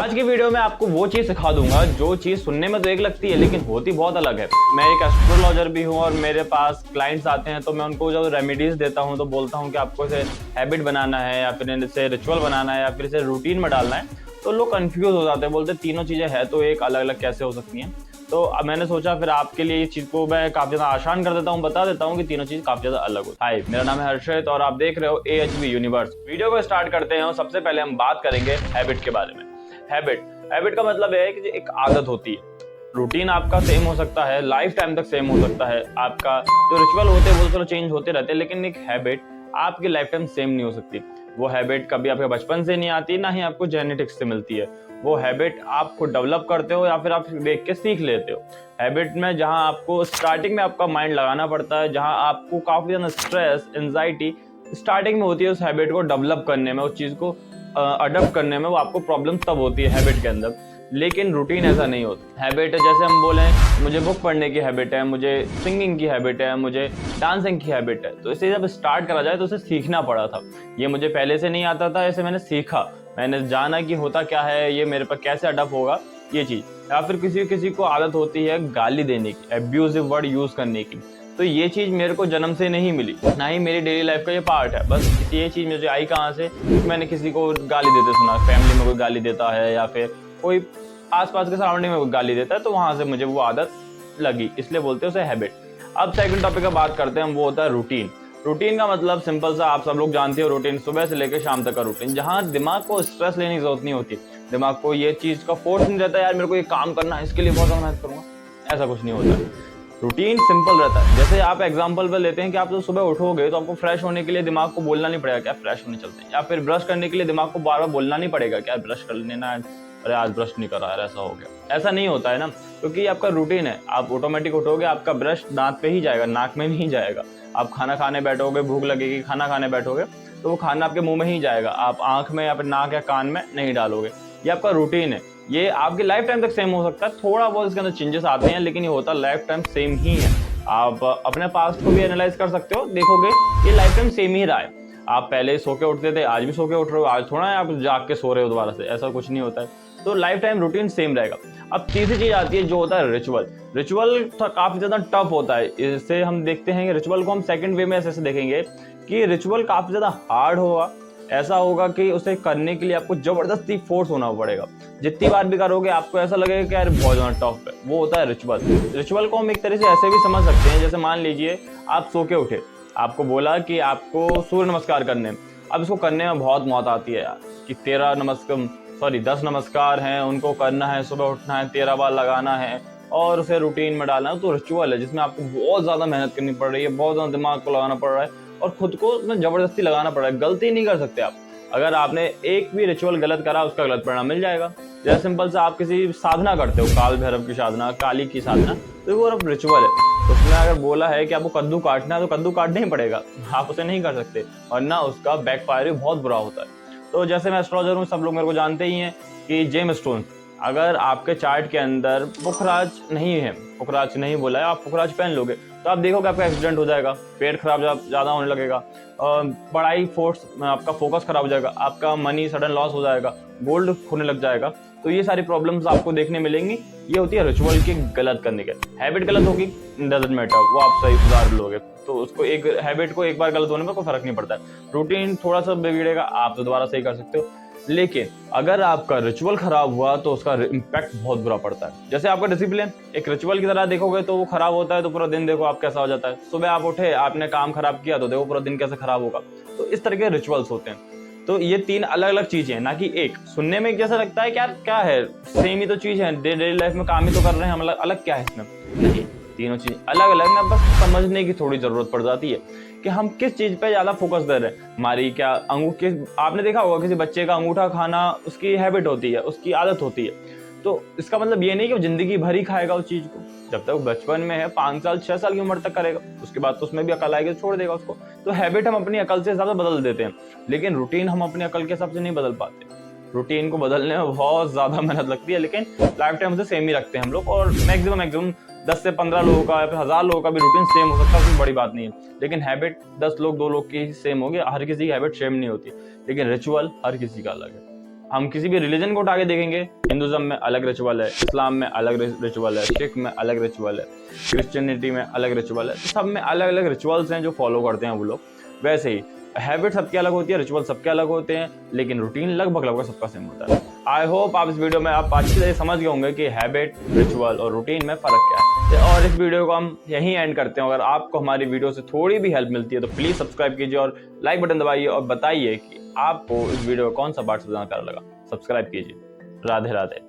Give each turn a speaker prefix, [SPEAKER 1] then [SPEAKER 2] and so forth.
[SPEAKER 1] आज की वीडियो में आपको वो चीज सिखा दूंगा जो चीज सुनने में तो एक लगती है लेकिन होती बहुत अलग है। मैं एक एस्ट्रोलॉजर भी हूँ और मेरे पास क्लाइंट्स आते हैं तो मैं उनको जब रेमेडीज देता हूँ तो बोलता हूँ कि आपको इसे हैबिट बनाना है या फिर इसे रिचुअल बनाना है या फिर इसे रूटीन में डालना है, तो लोग कंफ्यूज हो जाते हैं, बोलते तीनों चीजें है तो एक अलग अलग कैसे हो सकती हैं। तो अब मैंने सोचा फिर आपके लिए इस चीज को मैं काफी ज्यादा आसान कर देता हूँ, बता देता हूँ कि तीनों चीज काफी ज्यादा अलग हो। हाय, मेरा नाम है हर्षित और आप देख रहे हो AHV यूनिवर्स। वीडियो को स्टार्ट करते हैं। सबसे पहले हम बात करेंगे हैबिट के बारे में। हैबिट का मतलब है कि एक आदत होती है। रूटीन आपका सेम हो सकता है, लाइफ टाइम तक सेम हो सकता है, आपका जो रिचुअल होते हैं वो थोड़ा चेंज होते रहते हैं, लेकिन एक हैबिट आपकी लाइफ टाइम सेम नहीं हो सकती। वो हैबिट कभी आपके बचपन से नहीं आती, ना ही आपको जेनेटिक्स से मिलती है। वो हैबिट आपको डेवलप करते हो या फिर आप देख के सीख लेते हो। हैबिट में जहां आपको स्टार्टिंग में आपका माइंड लगाना पड़ता है, जहां आपको काफी ज्यादा स्ट्रेस, एंजाइटी स्टार्टिंग में होती है उस हैबिट को डेवलप करने में, उस चीज को अडॉप्ट करने में, वो आपको प्रॉब्लम तब होती है हैबिट के अंदर। लेकिन रूटीन ऐसा नहीं होता। हैबिट जैसे हम बोले मुझे बुक पढ़ने की हैबिट है, मुझे सिंगिंग की हैबिट है, मुझे डांसिंग की हैबिट है, तो इसे जब स्टार्ट करा जाए तो उसे सीखना पड़ा था। ये मुझे पहले से नहीं आता था, ऐसे मैंने सीखा, मैंने जाना कि होता क्या है, ये मेरे पर कैसे अडॉप्ट होगा ये चीज। या फिर किसी को आदत होती है गाली देने की, एब्यूजिव वर्ड यूज करने की, तो ये चीज मेरे को जन्म से नहीं मिली, ना ही मेरी डेली लाइफ का ये पार्ट है। बस ये चीज मुझे आई कहाँ से, मैंने किसी को गाली देते सुना, फैमिली में कोई गाली देता है या फिर कोई आसपास के सराउंडिंग में कोई गाली देता है, तो वहां से मुझे वो आदत लगी, इसलिए बोलते हैं उसे हैबिट। अब सेकंड टॉपिक का बात करते हैं हम, वो होता है रूटीन। रूटीन का मतलब सिंपल सा, आप सब लोग जानते हो, रूटीन सुबह से लेकर शाम तक का रूटीन, जहां दिमाग को स्ट्रेस लेने की जरूरत नहीं होती, दिमाग को ये चीज का फोर्स नहीं रहता यार मेरे को ये काम करना है, इसके लिए बहुत ज्यादा मेहनत करूंगा, ऐसा कुछ नहीं होता। रूटीन सिंपल रहता है। जैसे आप एग्जांपल पे लेते हैं कि आप तो सुबह उठोगे तो आपको फ्रेश होने के लिए दिमाग को बोलना नहीं पड़ेगा क्या फ्रेश होने चलते हैं, या फिर ब्रश करने के लिए दिमाग को बार बार बोलना नहीं पड़ेगा क्या ब्रश कर लेना है, अरे आज ब्रश नहीं करा यार ऐसा हो गया। ऐसा नहीं होता है ना, क्योंकि आपका रूटीन है। आप ऑटोमेटिक उठोगे, आपका ब्रश दांत पे ही जाएगा, नाक में नहीं जाएगा। आप खाना खाने बैठोगे, भूख लगेगी, खाना खाने बैठोगे तो वो खाना आपके मुंह में ही जाएगा, आप आंख में या फिर नाक या कान में नहीं डालोगे। ये आपका रूटीन है, ये आपकी लाइफ टाइम तक सेम हो सकता है, थोड़ा बहुत इसके अंदर चेंजेस आते हैं, लेकिन ये होता लाइफ टाइम सेम ही है। आप अपने पास्ट को भी एनालाइज कर सकते हो, देखोगे ये लाइफ टाइम सेम ही रहा है। आप पहले सो के उठते थे, आज भी सो के उठ रहे हो, आज थोड़ा है आप जाग के सो रहे हो दोबारा से, ऐसा कुछ नहीं होता है। तो लाइफ टाइम रूटीन सेम रहेगा। अब तीसरी चीज आती है जो होता है रिचुअल। रिचुअल काफी ज्यादा टफ होता है। इससे हम देखते हैं कि रिचुअल को हम सेकंड वे में ऐसे देखेंगे कि रिचुअल काफी ज्यादा हार्ड होगा। ऐसा होगा कि उसे करने के लिए आपको जबरदस्ती फोर्स होना पड़ेगा, जितनी बार भी करोगे आपको ऐसा लगेगा कि यार बहुत ज्यादा टफ है। वो होता है रिचुअल। रिचुअल को हम एक तरह से ऐसे भी समझ सकते हैं, जैसे मान लीजिए आप सो के उठे, आपको बोला कि आपको सूर्य नमस्कार करने, अब इसको करने में बहुत मौत आती है यार, कि 10 नमस्कार हैं, उनको करना है, सुबह उठना है, 13 बार लगाना है और उसे रूटीन में डालना है। तो रिचुअल है जिसमें आपको बहुत ज्यादा मेहनत करनी पड़ रही है, बहुत ज्यादा दिमाग को लगाना पड़ रहा है और खुद को उसमें जबरदस्ती लगाना पड़ रहा है। गलती नहीं कर सकते आप। अगर आपने एक भी रिचुअल गलत करा, उसका गलत परिणाम मिल जाएगा। जैसे सिंपल से आप किसी साधना करते हो, काल भैरव की साधना, काली की साधना, तो वो रिचुअल है। उसमें अगर बोला है कि आपको कद्दू काटना है तो कद्दू काटना ही पड़ेगा, आप उसे नहीं कर सकते, वरना उसका बैकफायर भी बहुत बुरा होता है। तो जैसे मैं एस्ट्रोलॉजर हूँ, सब लोग मेरे को जानते ही हैं कि जेम स्टोन, अगर आपके चार्ट के अंदर पुखराज नहीं है, पुखराज नहीं बोला है, आप पुखराज पहन लोगे तो आप देखोगे आपका एक्सीडेंट हो जाएगा, पेट खराब ज्यादा होने लगेगा, पढ़ाई फोर्स आपका फोकस खराब हो जाएगा, आपका मनी सडन लॉस हो जाएगा, गोल्ड खोने लग जाएगा। तो ये सारी प्रॉब्लम्स आपको देखने मिलेंगी। ये होती है रिचुअल के गलत करने के। हैबिट गलत होगी, डजंट मैटर, वो आप सही सुधार लोगे, तो उसको एक हैबिट को एक बार गलत होने में कोई फर्क नहीं पड़ता है। रूटीन थोड़ा सा बिगड़ेगा, आप तो दोबारा सही कर सकते हो, लेकिन अगर आपका रिचुअल खराब हुआ तो उसका इम्पैक्ट बहुत बुरा पड़ता है। जैसे आपका डिसिप्लिन एक रिचुअल की तरह देखोगे तो वो खराब होता है, तो पूरा दिन देखो आप कैसा हो जाता है। सुबह आप उठे, आपने काम खराब किया तो देखो पूरा दिन कैसे खराब होगा। तो इस तरह के रिचुअल्स होते हैं। तो ये तीन अलग अलग चीजें, ना कि एक। सुनने में जैसा लगता है कि क्या है, सेम ही तो चीज है, डेली लाइफ में काम ही तो कर रहे हैं हम, अलग क्या है इसमें, नहीं, तीनों चीज अलग अलग ना, बस समझने की थोड़ी जरूरत पड़ जाती है कि हम किस चीज पे ज्यादा फोकस दे रहे हैं। हमारी क्या आपने देखा होगा किसी बच्चे का अंगूठा खाना उसकी हैबिट होती है, उसकी आदत होती है, तो इसका मतलब ये नहीं कि वो जिंदगी भर ही खाएगा उस चीज को। जब तक बचपन में है, 5 साल 6 साल की उम्र तक करेगा, उसके बाद तो उसमें भी अकल आएगी तो छोड़ देगा उसको। तो हैबिट हम अपनी अकल से हिसाब से बदल देते हैं, लेकिन रूटीन हम अपनी अकल के हिसाब से नहीं बदल पाते। रूटीन को बदलने में बहुत ज्यादा मेहनत लगती है, लेकिन लाइफ टाइम उसे सेम ही रखते हैं हम लोग। और मैक्सिमम 10 से 15 लोगों का या फिर 1000 लोगों का भी रूटीन सेम हो सकता है, उसमें बड़ी बात नहीं है। लेकिन हैबिट 10 लोग 2 लोग की सेम होगी, हर किसी की हैबिट सेम नहीं होती, लेकिन रिचुअल हर किसी का अलग है। हम किसी भी रिलीजन को उठा के देखेंगे, हिंदुज्म में अलग रिचुअल है, इस्लाम में अलग रिचुअल है, सिख में अलग रिचुअल है, क्रिश्चियनिटी में अलग रिचुअल है, तो सब में अलग अलग रिचुअल्स हैं जो फॉलो करते हैं वो लोग। वैसे ही हैबिट सबके अलग होती है, रिचुअल सबके अलग होते हैं, लेकिन रूटीन लगभग लगभग सबका सेम होता है। आई होप आप इस वीडियो में आप अच्छी तरह समझ गए होंगे कि हैबिट, रिचुअल और रूटीन में फ़र्क क्या है। और इस वीडियो को हम यहीं एंड करते हैं। अगर आपको हमारी वीडियो से थोड़ी भी हेल्प मिलती है तो प्लीज़ सब्सक्राइब कीजिए और लाइक बटन दबाइए और बताइए कि आपको इस वीडियो का कौन सा पार्ट सबसे ज़्यादा प्यारा लगा। सब्सक्राइब कीजिए। राधे राधे।